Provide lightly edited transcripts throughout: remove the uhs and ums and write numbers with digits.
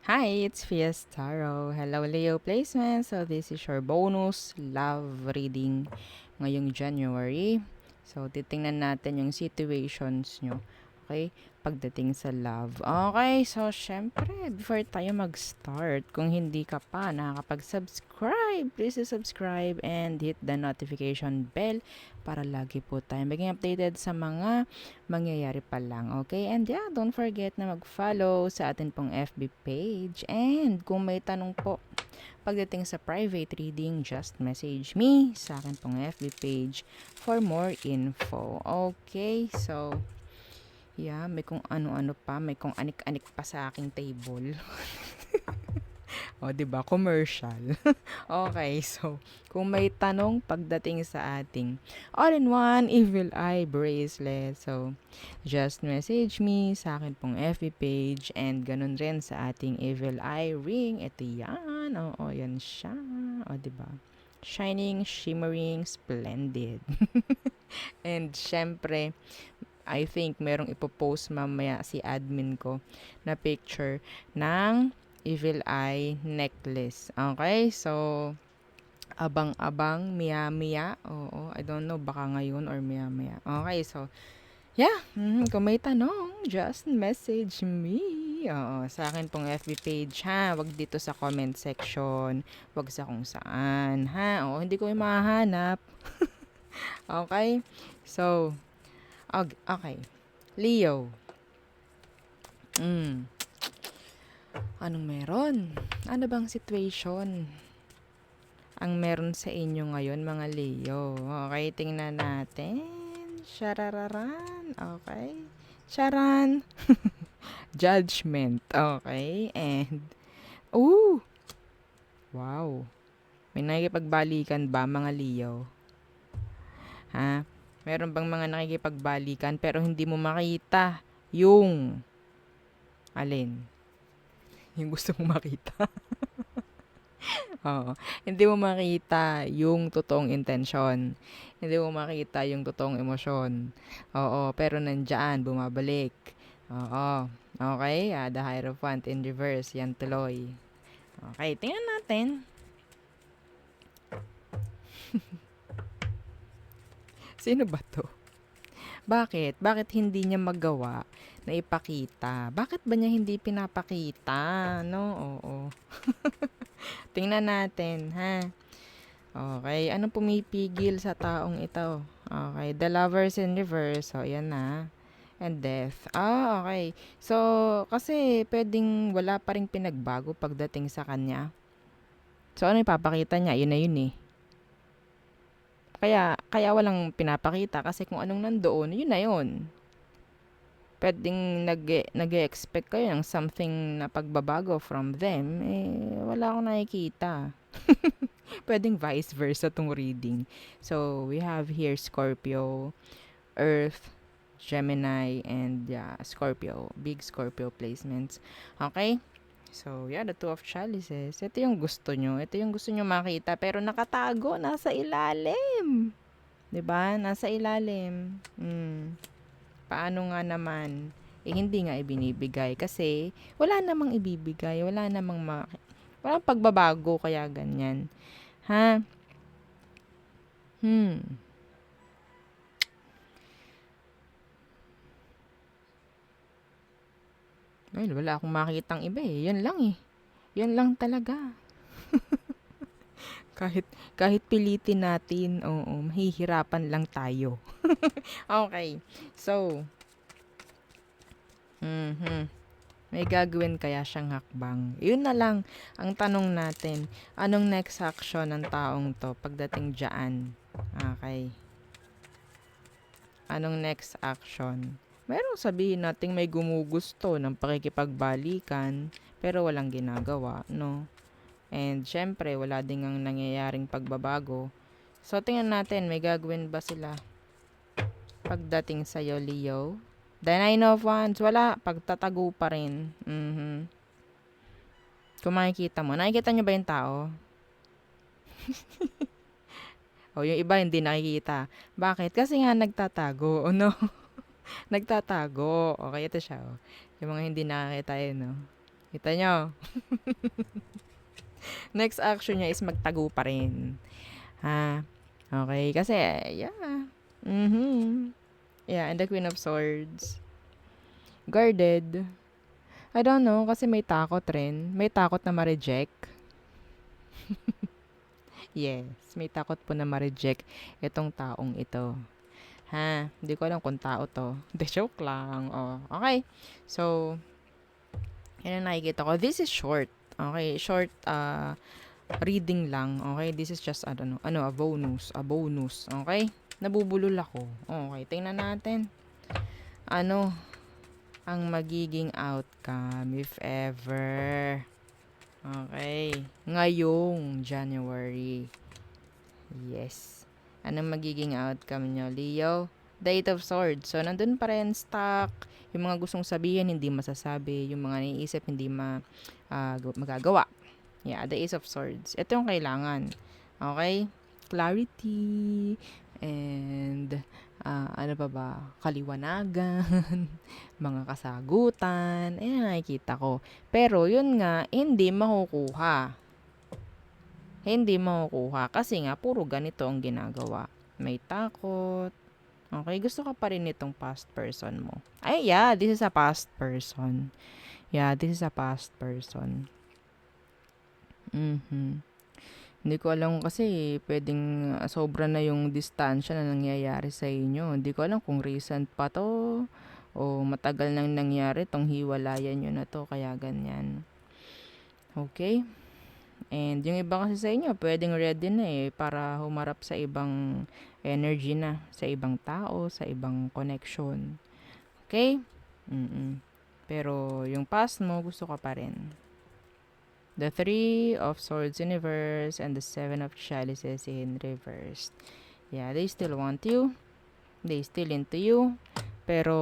Hi, it's Fiestaro. Hello, Leo Placement. So, this is your bonus love reading ngayong January. So, titingnan natin yung situations nyo. Okay? Pagdating sa love. Okay, so, syempre, before tayo mag-start, kung hindi ka pa nakakapag-subscribe, please subscribe and hit the notification bell para lagi po tayo maging updated sa mga mangyayari pa lang. Okay? And yeah, don't forget na mag-follow sa atin pong FB page. And kung may tanong po pagdating sa private reading, just message me sa akin pong FB page for more info. Okay? So, yeah, may kung ano-ano pa, may kung anik-anik pa sa aking table. O, 'di ba? Commercial. Okay, so kung may tanong pagdating sa ating all-in-one Evil Eye Bracelet, so just message me sa akin pong FB page and ganun rin sa ating Evil Eye Ring. Ito yan. Oo, yan siya. O, 'di ba? Shining, shimmering, splendid. And syempre, I think merong ipopost mamaya si admin ko na picture ng Evil Eye necklace. Okay? So, abang-abang, maya-maya. Oo, I don't know, baka ngayon or maya-maya. Okay, so, yeah. Kung may tanong, just message me. Oo, sa akin pong FB page, ha? Wag dito sa comment section. Wag sa kung saan, ha? Oo, hindi ko yung mahanap. Okay? So, okay. Leo. Mm. Anong meron? Ano bang situation ang meron sa inyo ngayon, mga Leo? Okay, tingnan natin. Sharararan. Okay. Charan. Judgment. Okay. And, ooh, wow. May nakikipagbalikan ba, mga Leo? Ha? Meron bang mga nakikipagbalikan pero hindi mo makita yung alin? Yung gusto mo makita? Oo. Hindi mo makita yung totoong intensyon. Hindi mo makita yung totoong emosyon. Oo, pero nandyan, bumabalik. Oo. Okay, the Hierophant in reverse, yan tuloy. Okay, tingnan natin. Sino ba to? Bakit? Bakit hindi niya magawa na ipakita? Bakit ba niya hindi pinapakita? No, oo. Tingnan natin, ha? Okay, anong pumipigil sa taong ito? Okay, the lovers in reverse. So, yan na. And death. Okay. So, kasi pwedeng wala pa ring pinagbago pagdating sa kanya. So, ano ipapakita niya? Yun na yun eh. Kaya walang pinapakita kasi kung anong nandoon, yun na yun. Pwedeng nag-expect kayo ng something na pagbabago from them, eh, wala akong nakikita. Pwedeng vice versa tong reading. So, we have here Scorpio, Earth, Gemini, and yeah, Scorpio. Big Scorpio placements. Okay? So, yeah, the Two of Chalices. Ito yung gusto nyo. Ito yung gusto nyo makita. Pero nakatago, nasa ilalim. 'Di ba? Nasa ilalim. Paano nga naman? Eh, hindi nga ibinibigay. Kasi, wala namang ibibigay. Walang pagbabago, kaya ganyan. Ha? Hmm. Well, wala akong makitang iba eh. Yan lang eh. Yan lang talaga. Kahit, kahit pilitin natin, oo, mahihirapan lang tayo. Okay. So, mhm. May gagawin kaya siyang hakbang? Yun na lang ang tanong natin. Anong next action ng taong to pagdating dyan? Okay. Anong next action? Merong sabihin nating may gumugusto ng pakikipagbalikan pero walang ginagawa, no? And syempre, wala ding ang nangyayaring pagbabago. So, tingnan natin, may gagawin ba sila pagdating sa'yo, Leo? The Nine of Wands, wala. Pagtatago pa rin. Kung makikita mo. Nakikita nyo ba yung tao? O, yung iba hindi nakikita. Bakit? Kasi nga nagtatago. O, no? Nagtatago. Okay, ito siya. Oh. Yung mga hindi nakakita yun, no? Kita nyo? Next action niya is magtago pa rin. Ha? Okay, kasi, yeah. Yeah, and the Queen of Swords. Guarded. I don't know, kasi may takot rin. May takot na ma-reject. Yes, may takot po na ma-reject itong taong ito. Ha? Hindi ko alam kung tao to. De joke lang. Oh, okay. So, yan ang nakikita ko. This is short. Okay, short reading lang. Okay, this is just a bonus, Okay? Nabubulol ako. Okay, tingnan natin. Ano ang magiging outcome if ever. Okay. Ngayong January. Yes. Anong magiging outcome nyo, Leo? The Eight of Swords. So, nandun pa rin stuck. Yung mga gustong sabihin, hindi masasabi. Yung mga naiisip, hindi magagawa. Yeah, the Ace of Swords. Ito yung kailangan. Okay? Clarity. And, ano pa ba? Kaliwanagan. Mga kasagutan. Ayan, nakikita ko. Pero, yun nga, hindi makukuha. Hindi makukuha. Kasi nga, puro ganito ang ginagawa. May takot. Okay, gusto ka pa rin itong past person mo. Ay, yeah, this is a past person. Yeah, this is a past person. Hindi ko alam kasi pwedeng sobra na yung distansya na nangyayari sa inyo. Hindi ko alam kung recent pa to o matagal nang nangyari tong hiwalayan nyo na to, kaya ganyan. Okay? And yung iba kasi sa inyo, pwedeng ready na para humarap sa ibang energy na, sa ibang tao, sa ibang connection. Okay? Pero yung past mo, gusto ka pa rin. The Three of Swords in reverse and the Seven of Chalices in reverse. Yeah, they still want you. They still into you. Pero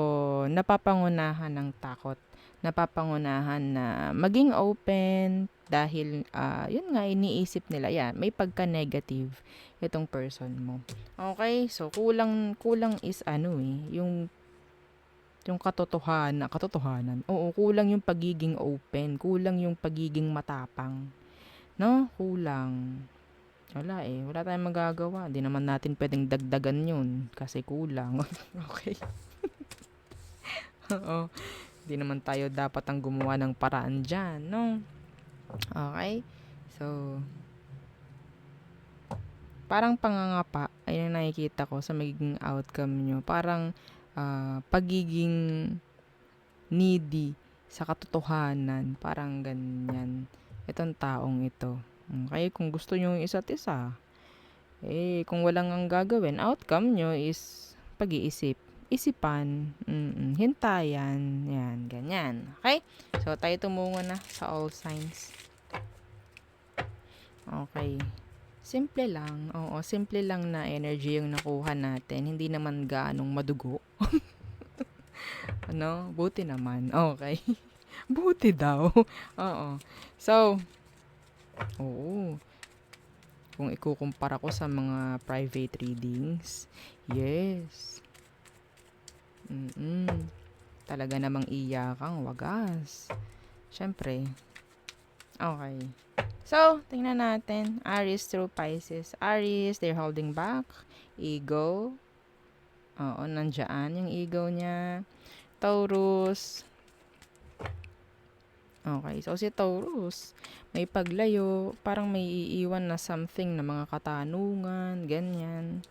napapangunahan ng takot. Napapangunahan na maging open dahil yun nga iniisip nila. Yeah, may pagka-negative itong person mo. Okay, so kulang is yung katotohanan. Oo, kulang yung pagiging open, kulang yung pagiging matapang. No? Kulang. Wala wala tayong magagawa. Di naman natin pwedeng dagdagan yun kasi kulang. Okay. Oo. Di naman tayo dapat ang gumawa ng paraan dyan, no? Okay? So, parang pangangapa, ayun ang nakikita ko sa magiging outcome nyo. Parang pagiging needy sa katotohanan. Parang ganyan. Itong taong ito. Okay? Kung gusto nyo yung isa't isa, kung walang ang gagawin, outcome nyo is pag-iisip. Isipan. Hintayan. Yan. Ganyan. Okay? So, tayo tumungo na sa all signs. Okay. Simple lang. Oo, simple lang na energy yung nakuha natin. Hindi naman gaanong madugo. Ano? Buti naman. Okay. Buti daw. Oo. So, oo. Kung ikukumpara ko sa mga private readings, yes. Talaga namang iyakang wagas. Siyempre. Okay. So, tingnan natin. Aries through Pisces. Aries, they're holding back. Ego. Oo, nandyan yung ego niya. Taurus. Okay, so si Taurus, may paglayo, parang may iiwan na something na mga katanungan, ganyan.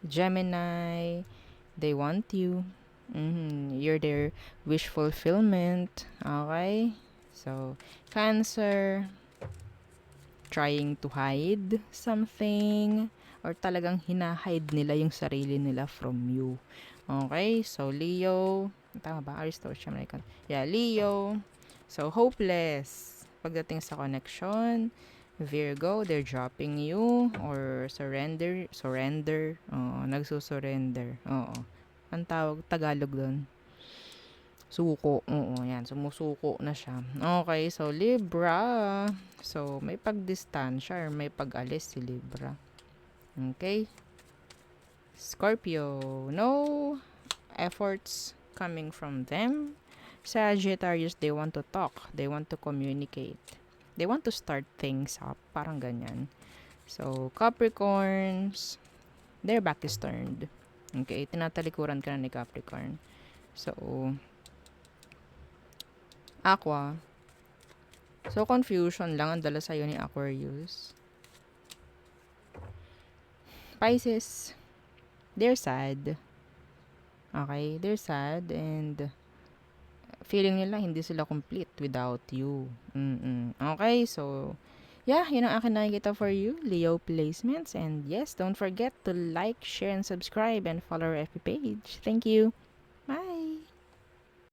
Gemini, they want you. You're their wish fulfillment. Okay? So, Cancer, trying to hide something or talagang hinahide nila yung sarili nila from you. Okay? So, Leo, tama ba? Aries, Taurus, Gemini, Cancer. Yeah, Leo. So, hopeless. Pagdating sa connection, Virgo, they're dropping you or surrender. Oo, nagsusurrender. Oo. Ang tawag, Tagalog doon. Suko. Oo, yan. Sumusuko na siya. Okay, so Libra. So, may pagdistansya or may pag-alis si Libra. Okay. Scorpio. No efforts coming from them. Sagittarius, they want to talk. They want to communicate. They want to start things up. Parang ganyan. So, Capricorns, their back is turned. Okay, tinatalikuran ka na ni Capricorn. So, Aqua. So, confusion lang ang dala sa'yo ni Aquarius. Pisces, they're sad. Okay, they're sad and feeling nila hindi sila complete without you. Okay, so yeah, yun ang akin nakikita for you, Leo placements. And yes, don't forget to like, share, and subscribe and follow our FB page. Thank you.